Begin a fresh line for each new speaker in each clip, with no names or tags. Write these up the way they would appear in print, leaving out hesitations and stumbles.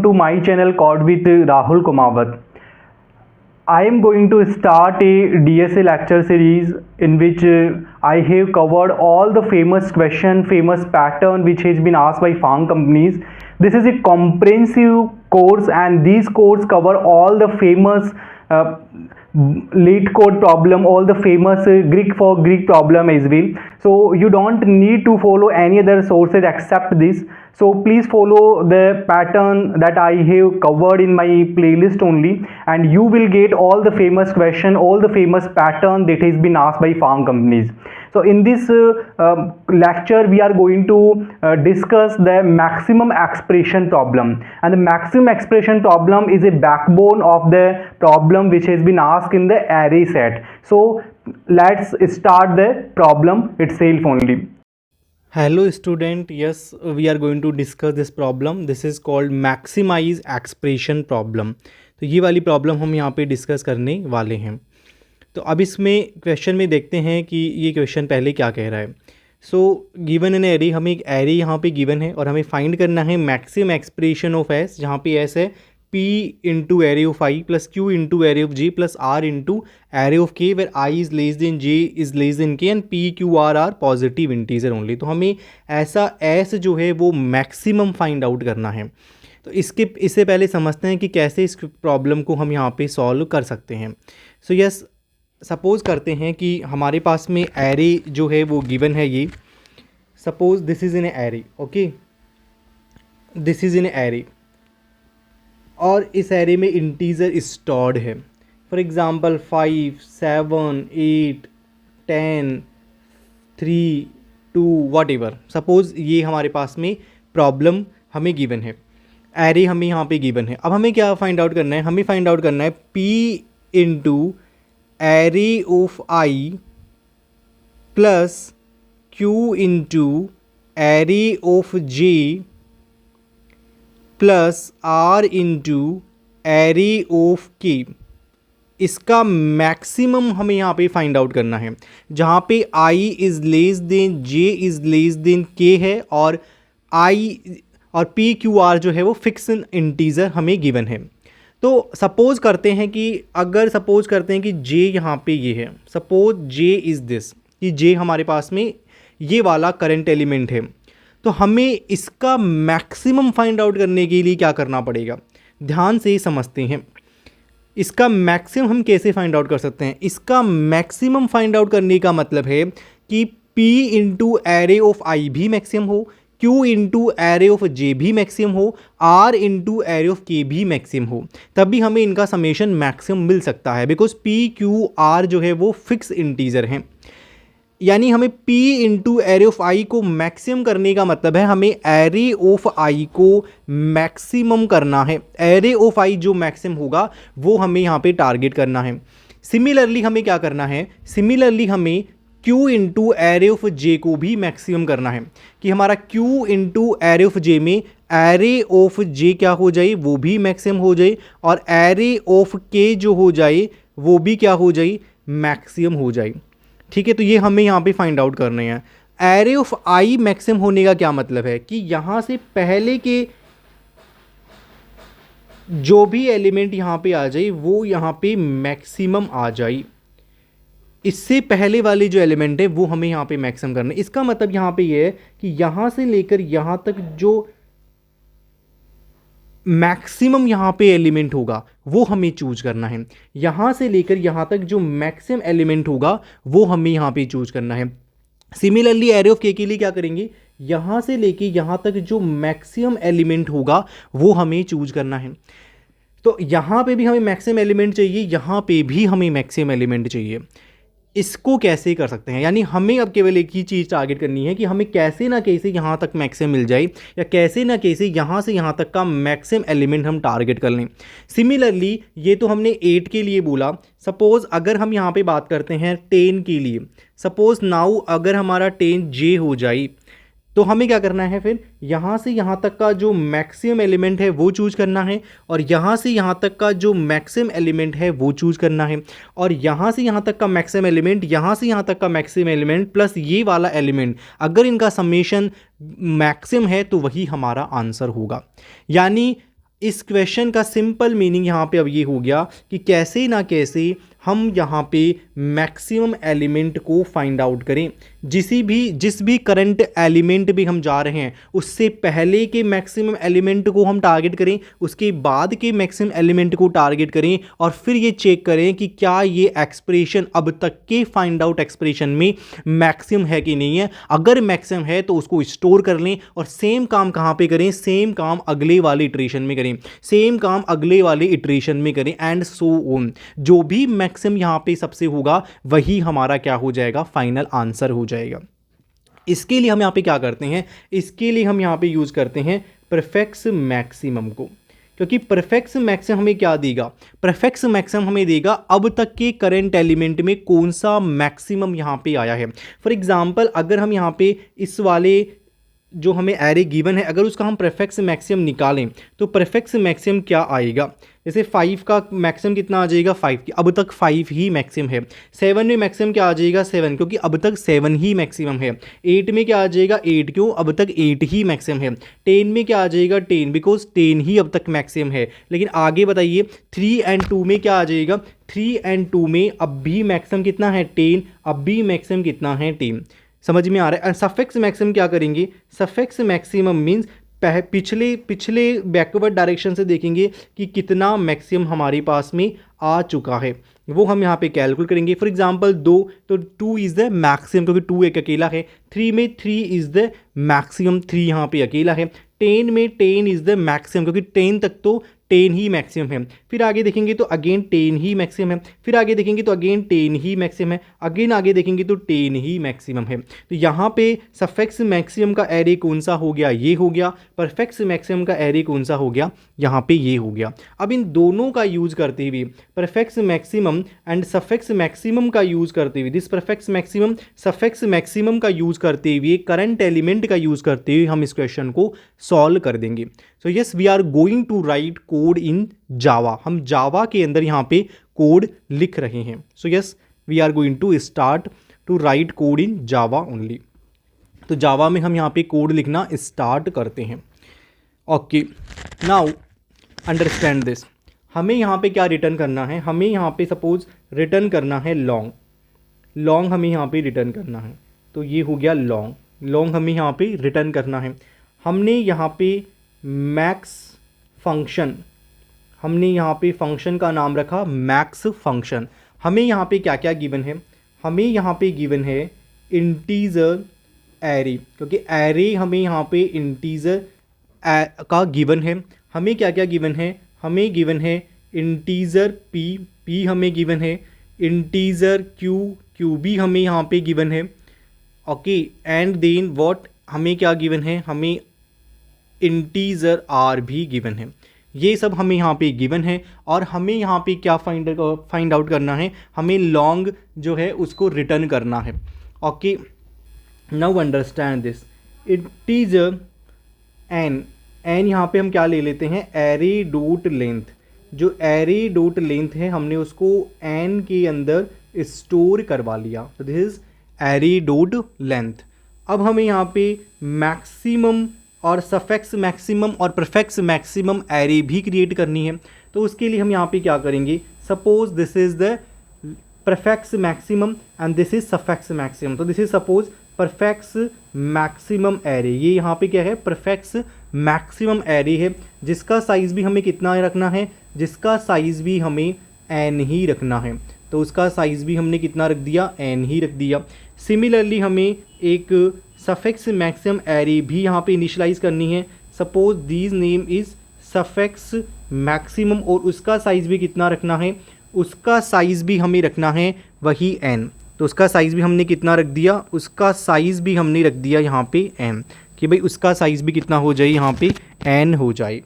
to my channel Code with Rahul Kumawat. I am going to start a DSA lecture series in which I have covered all the famous question, famous pattern which has been asked by farm companies. This is a comprehensive course and these course cover all the famous lead code problem, all the famous Greek for Greek problem as well. So you don't need to follow any other sources except this. So please follow the pattern that I have covered in my playlist only, and you will get all the famous question, all the famous pattern that has been asked by farm companies. So in this lecture we are going to discuss the maximum expression problem, and the maximum expression problem is a backbone of the problem which has been asked in the array set. So let's start the problem itself only.
Hello student, yes, we are going to discuss this problem. This is called maximize expression problem. तो ये वाली problem हम यहाँ पे discuss करने वाले हैं. तो अब इसमें क्वेश्चन में देखते हैं कि ये क्वेश्चन पहले क्या कह रहा है. सो गिवन एन एरे, हमें एक एरे यहाँ पे गिवन है और हमें फाइंड करना है मैक्सिमम एक्सप्रेशन ऑफ एस, जहाँ पे एस है P into array of i plus Q into array of J plus R into array of K where I is less than J is less than K and P Q R are positive integer only. तो हमें ऐसा S जो है वो maximum find out करना है. तो इससे पहले समझते हैं कि कैसे इस प्रॉब्लम को हम यहाँ पे सॉल्व कर सकते हैं. सो यस, सपोज़ करते हैं कि हमारे पास में एरे जो है वो गिवन है. ये suppose this is in array, okay, this is in array और इस एरे में इंटीजर स्टोर्ड है. For example 5, 7, 8, 10, 3, 2 what ever. Suppose ये हमारे पास में प्रॉब्लम हमें गिवन है, एरे हमें यहाँ पे गिवन है. अब हमें क्या फाइंड आउट करना है? हमें फाइंड आउट करना है P into array of i plus Q into array of J plus R into array of K. इसका मैक्सिमम हमें यहाँ पे फाइंड आउट करना है, जहाँ पे I is less than J is less than K है और I और P Q R जो है वो फिक्स इंटीजर हमें गिवन है. तो सपोज़ करते हैं कि अगर सपोज़ करते हैं कि J यहाँ पे ये है, सपोज J इज़ दिस, कि J हमारे पास में ये वाला करंट एलिमेंट है. तो हमें इसका मैक्सिमम फाइंड आउट करने के लिए क्या करना पड़ेगा? ध्यान से समझते हैं. इसका मैक्सिमम हम कैसे फाइंड आउट कर सकते हैं? इसका मैक्सिमम फाइंड आउट करने का मतलब है कि P इंटू एरे ऑफ आई भी मैक्सिमम हो, Q into array of J भी मैक्सिमम हो, R into array of K भी मैक्सिमम हो, तभी हमें इनका समेशन मैक्सिमम मिल सकता है. बिकॉज P Q R जो है वो फिक्स इंटीजर हैं. यानी हमें P इंटू एरे ऑफ आई को मैक्सिमम करने का मतलब है हमें एरे ऑफ आई को मैक्सिमम करना है. एरे ऑफ आई जो मैक्सिमम होगा वो हमें यहाँ पे टारगेट करना है. सिमिलरली हमें क्या करना है? सिमिलरली हमें Q into array of J को भी मैक्सिमम करना है, कि हमारा Q into array of J में एरे ऑफ J क्या हो जाए, वो भी मैक्सिमम हो जाए, और एरे ऑफ K जो हो जाए वो भी क्या हो जाए, मैक्सिमम हो जाए. ठीक है, तो ये हमें यहाँ पे फाइंड आउट करने हैं. एरे ऑफ आई मैक्सिमम होने का क्या मतलब है? कि यहाँ से पहले के जो भी एलिमेंट यहाँ पे आ जाए वो यहाँ पे मैक्सिमम आ जाए. इससे पहले वाले जो एलिमेंट है वो हमें यहाँ पे मैक्सिमम करना है. इसका मतलब यहाँ पे ये है कि यहाँ से लेकर यहाँ तक जो मैक्सिमम यहाँ पे एलिमेंट होगा वो हमें चूज करना है. यहाँ से लेकर यहाँ तक जो मैक्सिमम एलिमेंट होगा वो हमें यहाँ पे चूज करना है. सिमिलरली एरे ऑफ K के लिए क्या करेंगे? यहाँ से लेके यहाँ तक जो मैक्सिमम एलिमेंट होगा वो हमें चूज करना है. तो यहाँ पे भी हमें मैक्सिमम एलिमेंट चाहिए, यहाँ पे भी हमें मैक्सिमम एलिमेंट चाहिए. इसको कैसे कर सकते हैं? यानी हमें अब केवल एक ही चीज़ टारगेट करनी है कि हमें कैसे ना कैसे यहाँ तक मैक्सिमम मिल जाए, या कैसे ना कैसे यहाँ से यहाँ तक का मैक्सिमम एलिमेंट हम टारगेट कर लें. सिमिलरली ये तो हमने 8 के लिए बोला. सपोज़ अगर हम यहाँ पे बात करते हैं 10 के लिए, सपोज़ नाउ अगर हमारा 10J हो जाए, तो हमें क्या करना है? फिर यहाँ से यहाँ तक का जो मैक्सिमम एलिमेंट है वो चूज करना है, और यहाँ से यहाँ तक का जो मैक्सिमम एलिमेंट है वो चूज करना है, और यहाँ से यहाँ तक का मैक्सिमम एलिमेंट, यहाँ से यहाँ तक का मैक्सिमम एलिमेंट प्लस ये वाला एलिमेंट, अगर इनका समेशन मैक्सिमम है तो वही हमारा आंसर होगा. यानी इस क्वेश्चन का सिंपल मीनिंग यहाँ पे अब ये हो गया कि कैसे ना कैसे हम यहाँ पे मैक्सिमम एलिमेंट को फाइंड आउट करें। जिस भी करंट एलिमेंट भी हम जा रहे हैं उससे पहले के मैक्सिमम एलिमेंट को हम टारगेट करें, उसके बाद के मैक्सिमम एलिमेंट को टारगेट करें और फिर ये चेक करें कि क्या ये एक्सप्रेशन अब तक के फाइंड आउट एक्सप्रेशन में मैक्सिमम है कि नहीं है। अगर मैक्सिमम है तो उसको स्टोर कर लें और सेम काम कहाँ पे करें, सेम काम अगले वाले इटरेशन में करें, सेम काम अगले वाले इटरेशन में करें एंड सो ऑन। जो भी मैक्सिमम यहाँ पे सबसे होगा वही हमारा क्या हो जाएगा, फाइनल आंसर हो जाएगा। इसके लिए हम यहाँ पे क्या करते हैं, इसके लिए हम यहाँ पे यूज करते हैं परफेक्ट मैक्सिमम को, क्योंकि परफेक्ट मैक्सिमम हमें क्या देगा, परफेक्ट मैक्सिमम हमें देगा अब तक के करंट एलिमेंट में कौन सा मैक्सिमम यहाँ पे आया है। फॉर एग्जांपल अगर हम यहाँ पे इस वाले जो हमें एरे गिवन है अगर उसका हम परफेक्ट मैक्सिमम निकालें तो परफेक्ट मैक्सिमम क्या आएगा। जैसे 5 का मैक्सिमम कितना आ जाएगा, 5 की अब तक 5 ही मैक्सिमम है। 7 में मैक्सिमम क्या आ जाएगा, 7, क्योंकि अब तक 7 ही मैक्सिमम है। 8 में क्या आ जाएगा, 8, क्यों, अब तक 8 ही मैक्सिमम है। 10 में क्या आ जाएगा, 10, बिकॉज 10 ही अब तक मैक्सिमम है। लेकिन आगे बताइए 3 एंड 2 में क्या आ जाएगा, 3 एंड 2 में अब भी मैक्सिमम कितना है, 10, अब भी मैक्सिमम कितना है, 10। समझ में आ रहा है। सफिक्स मैक्सिमम क्या करेंगे, सफिक्स मैक्सिमम मीन्स पिछले बैकवर्ड डायरेक्शन से देखेंगे कि कितना मैक्सिमम हमारे पास में आ चुका है, वो हम यहाँ पे कैलकुलेट करेंगे। फॉर एग्जांपल 2 तो 2 इज़ द मैक्सिमम, क्योंकि 2 एक अकेला है। 3 में 3 इज़ द मैक्सिमम, 3 यहाँ पे अकेला है। 10 में 10 इज़ द मैक्सिमम, क्योंकि 10 तक तो 10 ही मैक्सिमम है। फिर आगे देखेंगे तो अगेन 10 ही मैक्सिमम है। फिर आगे देखेंगे तो अगेन 10 ही मैक्सिमम है। अगेन आगे देखेंगे तो 10 ही मैक्सिमम है। तो यहाँ पे सफिक्स मैक्सिमम का एरे कौन सा हो गया, ये हो गया। परफेक्ट मैक्सिमम का एरे कौन सा हो गया, यहाँ पे ये हो गया। अब इन दोनों का यूज करते हुए perfect maximum and suffix maximum का यूज करते हुए, this perfect maximum suffix maximum का यूज करते हुए, करंट एलिमेंट का यूज करते हुए हम इस क्वेश्चन को सॉल्व कर देंगे। So yes, we are going to write code in Java. हम जावा के अंदर यहाँ पे कोड लिख रहे हैं। So yes, we are going to start to write code in Java only. तो जावा में हम यहाँ पे कोड लिखना स्टार्ट करते हैं। Okay, now understand this. हमें यहाँ पे क्या रिटर्न करना है, हमें यहाँ पे सपोज रिटर्न करना है लॉन्ग हमें यहाँ पे रिटर्न करना है। तो ये हो गया लॉन्ग हमें यहाँ पे रिटर्न करना है। हमने यहाँ पे मैक्स फंक्शन, हमने यहाँ पे फंक्शन का नाम रखा मैक्स फंक्शन। हमें यहाँ पे क्या क्या गिवन है, हमें यहाँ पे गिवन है इंटीजर एरे, क्योंकि एरे हमें यहाँ पे इंटीजर का गिवन है। हमें क्या क्या गिवन है, हमें गिवन है इंटीजर पी हमें गिवन है, इंटीजर क्यू भी हमें यहाँ पे गिवन है। ओके, एंड देन व्हाट, हमें क्या गिवन है, हमें इंटीजर आर भी गिवन है। ये सब हमें यहाँ पे गिवन है और हमें यहाँ पे क्या फाइंड आउट करना है, हमें लॉन्ग जो है उसको रिटर्न करना है। Okay, now understand this. Integer n यहाँ पे हम क्या ले लेते हैं, एरे डॉट लेंथ। जो एरे डॉट लेंथ है हमने उसको एन के अंदर स्टोर करवा लिया, तो this is array dot length. अब हमें यहाँ पे मैक्सिमम और सफिक्स मैक्सिमम और परफेक्ट मैक्सिमम एरे भी क्रिएट करनी है। तो उसके लिए हम यहाँ पे क्या करेंगे, suppose this is the prefix maximum and this is suffix maximum. तो this is suppose prefix maximum array, ये यहाँ पे क्या है, परफेक्ट मैक्सिमम एरे है, जिसका साइज भी हमें कितना रखना है, जिसका साइज भी हमें एन ही रखना है। तो उसका साइज भी हमने कितना रख दिया, एन ही रख दिया। सिमिलरली हमें एक सफिक्स मैक्सिमम एरे भी यहाँ पे इनिशियलाइज करनी है। Suppose this name is suffix maximum और उसका साइज भी कितना रखना है, उसका साइज भी हमें रखना है वही एन। तो उसका साइज भी हमने कितना रख दिया, उसका साइज भी हमने रख दिया यहाँ पे एन, कि भाई उसका साइज भी कितना हो जाए, यहाँ पे एन हो जाए।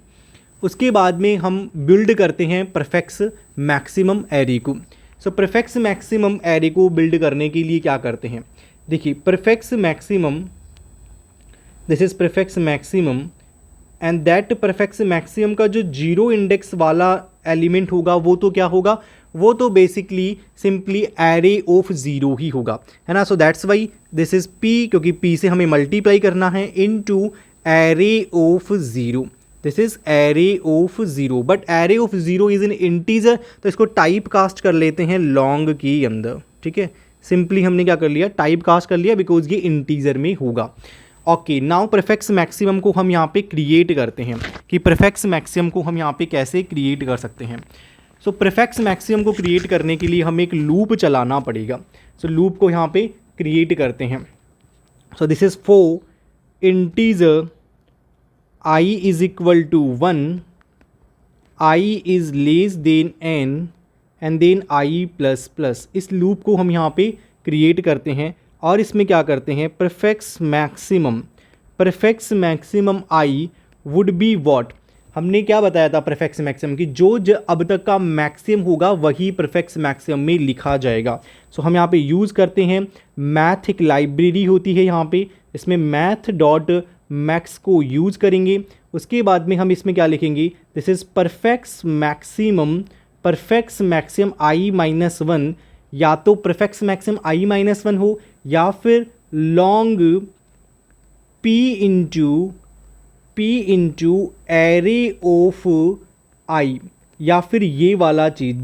उसके बाद में हम बिल्ड करते हैं परफेक्ट मैक्सिमम एरे को। सो परफेक्ट मैक्सिमम एरे को बिल्ड करने के लिए क्या करते हैं, देखिए perfect maximum, this is perfect maximum and that perfect maximum का जो जीरो इंडेक्स वाला एलिमेंट होगा वो तो क्या होगा, वो तो basically simply array of zero ही होगा, है ना। So that's why this is P, क्योंकि पी से हमें मल्टीप्लाई करना है into array of zero. This is array of zero, but array of zero is in integer, तो इसको टाइप कास्ट कर लेते हैं लॉन्ग के अंदर, ठीक है। सिंपली हमने क्या कर लिया, टाइप कास्ट कर लिया, बिकॉज ये इंटीजर में होगा। ओके, नाउ प्रीफिक्स मैक्सिमम को हम यहाँ पे क्रिएट करते हैं कि प्रीफिक्स मैक्सिमम को हम यहाँ पे कैसे क्रिएट कर सकते हैं। सो प्रीफिक्स मैक्सिमम को क्रिएट करने के लिए हमें एक लूप चलाना पड़ेगा। सो लूप को यहाँ पे क्रिएट करते हैं। So this is for integer I is equal to 1, I is less than n and then I plus plus. इस लूप को हम यहाँ पे क्रिएट करते हैं और इसमें क्या करते हैं, prefix maximum I would be what, हमने क्या बताया था प्रीफिक्स मैक्सिमम की, जो अब तक का मैक्सिमम होगा वही प्रीफिक्स मैक्सिमम में लिखा जाएगा। सो हम यहाँ पे यूज़ करते हैं मैथ, एक लाइब्रेरी होती है यहाँ पे, इसमें मैथ डॉट मैक्स को यूज़ करेंगे। उसके बाद में हम इसमें क्या लिखेंगे, this is prefix maximum I minus 1, या तो प्रीफिक्स मैक्सिमम I माइनस 1 हो या फिर long P into array of I, या फिर ये वाला चीज़,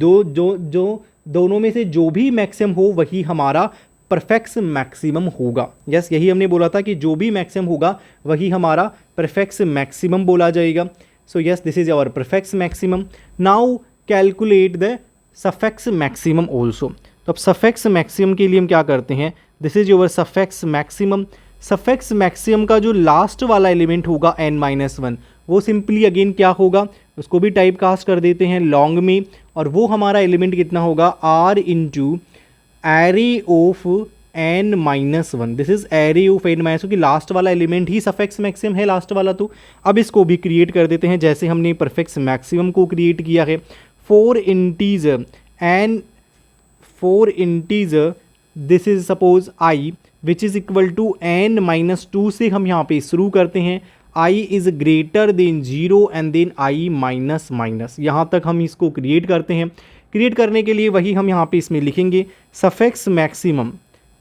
दोनों में से जो भी मैक्सिमम हो वही हमारा प्रीफिक्स मैक्सिमम होगा। यस, यही हमने बोला था कि जो भी मैक्सिमम होगा वही हमारा प्रीफिक्स मैक्सिमम बोला जाएगा। So yes, this is our prefix maximum. Now calculate the suffix maximum also. तो अब सफिक्स मैक्सिमम के लिए हम क्या करते हैं, this is your suffix maximum. Suffix maximum का जो लास्ट वाला एलिमेंट होगा n-1, वो सिंपली अगेन क्या होगा, उसको भी टाइप कास्ट कर देते हैं लॉन्ग में, और वो हमारा एलिमेंट कितना होगा, r into array of n-1। This is array of n-1, क्योंकि लास्ट वाला एलिमेंट ही सफिक्स मैक्सिमम है, लास्ट वाला। तो अब इसको भी क्रिएट कर देते हैं जैसे हमने प्रीफिक्स मैक्सिमम को क्रिएट किया है। For integer this is suppose I which is equal to n-2 से हम यहाँ पे शुरू करते हैं, I is greater than 0 and then I minus minus, यहाँ तक हम इसको क्रिएट करते हैं। क्रिएट करने के लिए वही हम यहाँ पे इसमें लिखेंगे suffix maximum,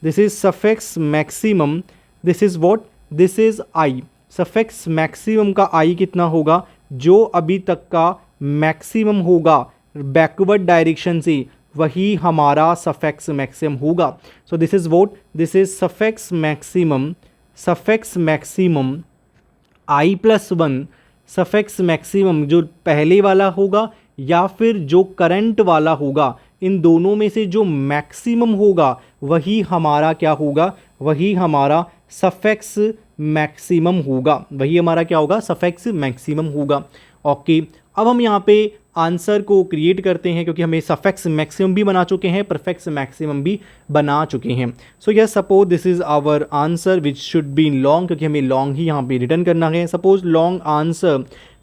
this is suffix maximum, this is what, this is I। Suffix maximum का I कितना होगा, जो अभी तक का मैक्सिमम होगा बैकवर्ड डायरेक्शन से वही हमारा सफिक्स मैक्सिमम होगा। सो this is what, this is suffix maximum I plus 1, suffix maximum जो पहले वाला होगा या फिर जो करंट वाला होगा, इन दोनों में से जो मैक्सिमम होगा वही हमारा क्या होगा, वही हमारा सफिक्स मैक्सिमम होगा, वही हमारा क्या होगा, सफिक्स मैक्सिमम होगा। ओके, अब हम यहाँ पे आंसर को क्रिएट करते हैं, क्योंकि हमें सफिक्स मैक्सिमम भी बना चुके हैं, प्रीफिक्स मैक्सिमम भी बना चुके हैं। So yes, suppose this is our answer which should be in long, क्योंकि हमें लॉन्ग ही यहाँ पे रिटर्न करना है। सपोज लॉन्ग आंसर,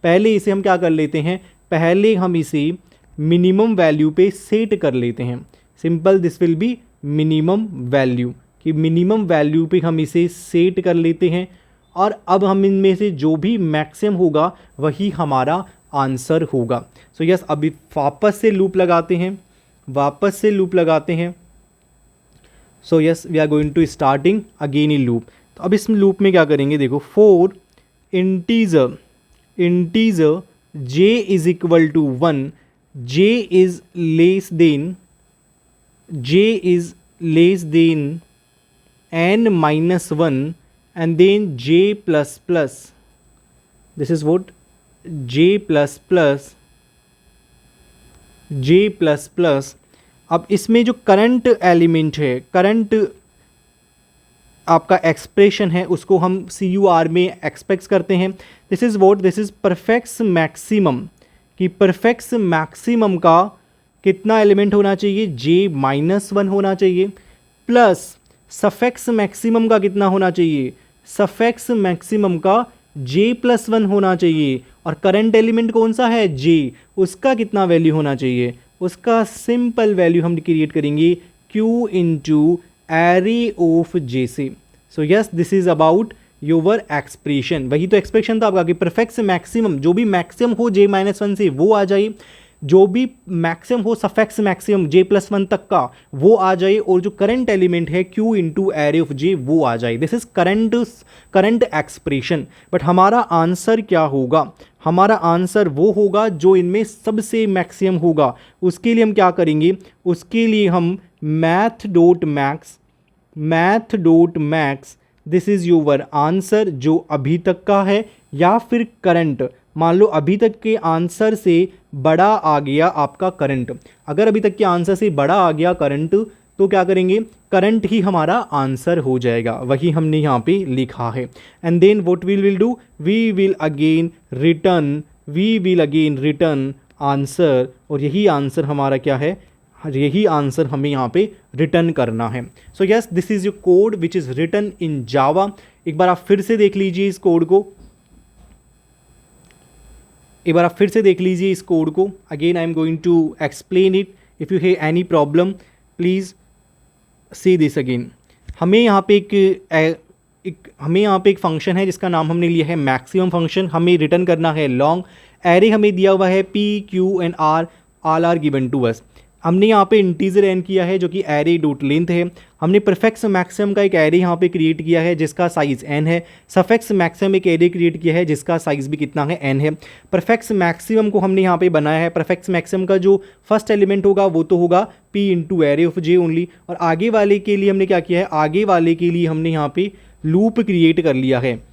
पहले इसे हम क्या कर लेते हैं, पहले हम इसे मिनिमम वैल्यू पे सेट कर लेते हैं। Simple, this will be minimum value, कि मिनिमम वैल्यू पे हम इसे सेट कर लेते हैं, और अब हम इनमें से जो भी मैक्सिमम होगा वही हमारा आंसर होगा। सो यस, अभी वापस से लूप लगाते हैं, so yes, we are going to starting again in loop. तो अब इस लूप में क्या करेंगे, देखो, for integer j is equal to 1, j is less than n-1 and then j plus plus, this is what, j plus plus। अब इसमें जो करंट एलिमेंट है, करंट आपका एक्सप्रेशन है, उसको हम CUR में एक्सपेक्ट करते हैं। This is what, this is prefix maximum, कि प्रीफिक्स मैक्सिमम का कितना एलिमेंट होना चाहिए, j-1 होना चाहिए, प्लस सफिक्स मैक्सिमम का कितना होना चाहिए, सफिक्स मैक्सिमम का j+1 होना चाहिए, और करंट एलिमेंट कौन सा है, j, उसका कितना वैल्यू होना चाहिए, उसका सिंपल वैल्यू हम क्रिएट करेंगे q into array of j से। सो yes, this is about your expression. वही तो एक्सप्रेशन था आपका कि प्रीफिक्स मैक्सिमम, जो भी मैक्सिमम हो j-1 से वो आ जाए, जो भी मैक्सिमम हो सफिक्स मैक्सिमम j+1 तक का वो आ जाए और जो करंट एलिमेंट है q into array of j वो आ जाए। This is current expression. But हमारा आंसर क्या होगा? हमारा आंसर वो होगा जो इनमें सबसे मैक्सिमम होगा। उसके लिए हम क्या करेंगे? उसके लिए हम math.max this is your answer जो अभी तक का है, या फिर करंट। मान लो अभी तक के आंसर से बड़ा आ गया आपका करंट। अगर अभी तक के आंसर से बड़ा आ गया करंट तो क्या करेंगे? करंट ही हमारा आंसर हो जाएगा। वही हमने यहाँ पे लिखा है। And then what we will do, we will again return answer. और यही आंसर हमारा क्या है? यही आंसर हमें यहाँ पे रिटर्न करना है। So yes, this is your code which is written in Java. एक बार आप फिर से देख लीजिए इस कोड को। Again I am going to explain it. If you have any problem please see this again. हमें यहाँ पे एक फंक्शन है जिसका नाम हमने लिया है मैक्सिमम फंक्शन। हमें रिटर्न करना है लॉन्ग। एरे हमें दिया हुआ है p, q and r, all are given to us. हमने यहाँ पे इंटीजर एन किया है जो कि एरे डॉट लेंथ है। हमने परफेक्ट मैक्सिमम का एक एरे यहाँ पे क्रिएट किया है जिसका साइज़ n है। सफिक्स मैक्सिमम एक एरे क्रिएट किया है जिसका साइज़ भी कितना है? n है। परफेक्ट मैक्सिमम को हमने यहाँ पे बनाया है। परफेक्ट मैक्सिमम का जो फर्स्ट एलिमेंट होगा वो तो होगा p into array of j only. और आगे वाले के लिए हमने क्या किया है? आगे वाले के लिए हमने यहाँ पे लूप क्रिएट कर लिया है।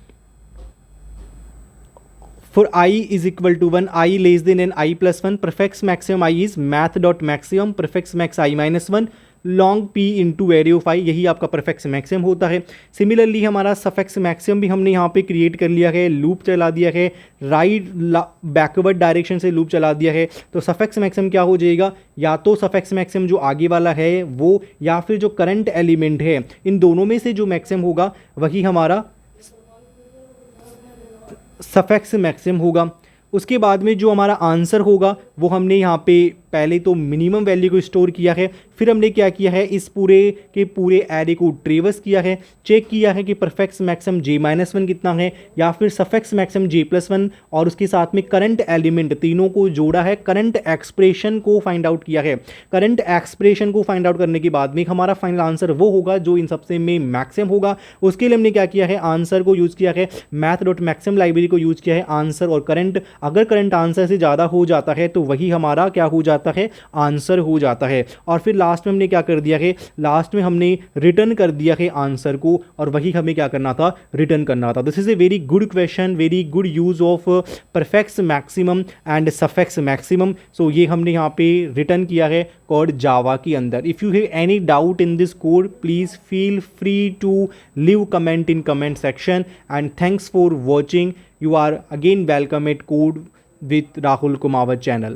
For I is equal to 1, I less than n, I plus 1, prefix maximum I is math.maximum, prefix max I minus 1, long p into array of i, यही आपका परफेक्ट मैक्सिमम होता है। सिमिलरली हमारा suffix maximum भी हमने यहाँ पे create कर लिया है, लूप चला दिया है, राइट बैकवर्ड डायरेक्शन से लूप चला दिया है। तो सफिक्स मैक्सिमम क्या हो जाएगा? या तो सफिक्स मैक्सिमम जो आगे वाला है वो, या फिर जो करंट एलिमेंट है, इन दोनों में से जो मैक्सिमम होगा वही हमारा सफिक्स मैक्सिमम होगा। उसके बाद में जो हमारा आंसर होगा वो हमने यहाँ पे पहले तो मिनिमम वैल्यू को स्टोर किया है, फिर हमने क्या किया है? इस पूरे के पूरे एरे को ट्रेवर्स किया है, चेक किया है कि परफेक्ट मैक्सिमम j-1 कितना है या फिर सफिक्स मैक्सिमम j+1, और उसके साथ में करंट एलिमेंट तीनों को जोड़ा है, करंट एक्सप्रेशन को फाइंड आउट किया है। करंट एक्सप्रेशन को फाइंड आउट करने के बाद में हमारा फाइनल आंसर वो होगा जो इन सबसे में मैक्सिमम होगा। उसके लिए हमने क्या किया है? आंसर को यूज़ किया है, math.maximum लाइब्रेरी को यूज़ किया है आंसर और करंट। अगर करंट आंसर से ज़्यादा हो जाता है तो वही हमारा क्या हो जाता है? आंसर हो जाता है। और फिर लास्ट में हमने क्या कर दिया है? लास्ट में हमने रिटर्न कर दिया है आंसर को, और वही हमें क्या करना था? रिटर्न करना था। This is a very good question, very good use of prefix maximum and suffix maximum. So ये हमने यहाँ पे रिटर्न किया है कोड जावा के अंदर। If you have any doubt in this code please feel free to leave comment in comment section, and thanks for watching. You are again welcome at Code with Rahul Kumawat channel.